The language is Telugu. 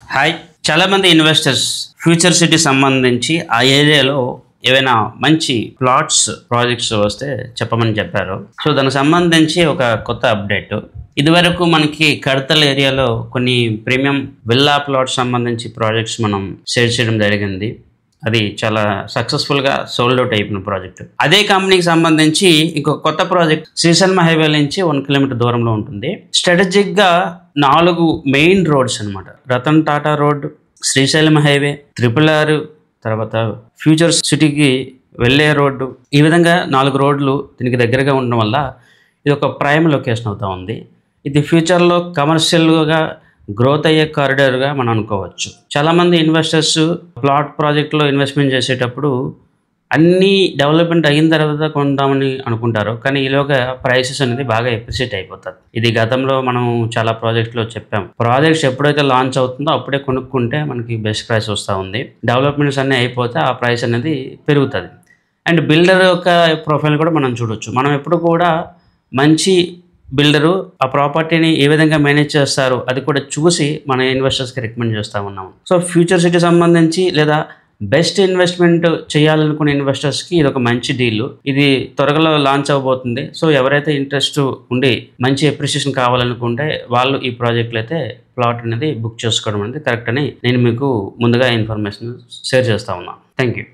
హాయ్. చాలామంది ఇన్వెస్టర్స్ ఫ్యూచర్ సిటీ సంబంధించి ఆ ఏరియాలో ఏవైనా మంచి ప్లాట్స్ ప్రాజెక్ట్స్ వస్తే చెప్పమని చెప్పారు. సో దానికి సంబంధించి ఒక కొత్త అప్డేట్. ఇదివరకు మనకి కడతల్ ఏరియాలో కొన్ని ప్రీమియం విల్లా ప్లాట్స్ సంబంధించి ప్రాజెక్ట్స్ మనం షేర్ చేయడం జరిగింది. అది చాలా సక్సెస్ఫుల్గా సోల్డ్ అవుట్ అయిపోయిన ప్రాజెక్ట్. అదే కంపెనీకి సంబంధించి ఇంకొక కొత్త ప్రాజెక్ట్ శ్రీశైలం హైవే నుంచి 1 కిలోమీటర్ దూరంలో ఉంటుంది. స్ట్రాటజిక్గా 4 మెయిన్ రోడ్స్ అనమాట. Ratan Tata road, Srisailam highway, RRR, తర్వాత ఫ్యూచర్ సిటీకి వెళ్ళే రోడ్డు, ఈ విధంగా 4 రోడ్లు దీనికి దగ్గరగా ఉండడం వల్ల ఇది ఒక ప్రైమ్ లొకేషన్ అవుతా ఉంది. ఇది ఫ్యూచర్లో కమర్షియల్గా గ్రోత్ అయ్యే కారిడార్గా మనం అనుకోవచ్చు. చాలామంది ఇన్వెస్టర్స్ ప్లాట్ ప్రాజెక్ట్లో ఇన్వెస్ట్మెంట్ చేసేటప్పుడు అన్నీ డెవలప్మెంట్ అయిన తర్వాత కొందామని అనుకుంటారు, కానీ ఈలోగా ప్రైసెస్ అనేది బాగా ఎప్రిషియేట్ అయిపోతుంది. ఇది గతంలో మనం చాలా ప్రాజెక్టులో చెప్పాం. ప్రాజెక్ట్స్ ఎప్పుడైతే లాంచ్ అవుతుందో అప్పుడే కొనుక్కుంటే మనకి బెస్ట్ ప్రైస్ వస్తూ ఉంది. డెవలప్మెంట్స్ అన్నీ అయిపోతే ఆ ప్రైస్ అనేది పెరుగుతుంది. అండ్ బిల్డర్ యొక్క ప్రొఫైల్ కూడా మనం చూడొచ్చు. మనం ఎప్పుడు కూడా మంచి బిల్డరు ఆ ప్రాపర్టీని ఏ విధంగా మేనేజ్ చేస్తారు అది కూడా చూసి మన ఇన్వెస్టర్స్కి రికమెండ్ చేస్తూ ఉన్నాము. సో ఫ్యూచర్ సిటీ సంబంధించి లేదా బెస్ట్ ఇన్వెస్ట్మెంట్ చేయాలనుకునే ఇన్వెస్టర్స్కి ఇది ఒక మంచి డీల్. ఇది త్వరలో లాంచ్ అవబోతుంది. సో ఎవరైతే ఇంట్రెస్ట్ ఉండి మంచి అప్రిషియేషన్ కావాలనుకుంటే వాళ్ళు ఈ ప్రాజెక్టులు అయితే ప్లాట్ అనేది బుక్ చేసుకోవడం అనేది కరెక్ట్ అని నేను మీకు ముందుగా ఇన్ఫర్మేషన్ షేర్ చేస్తూ ఉన్నాను. Thank you.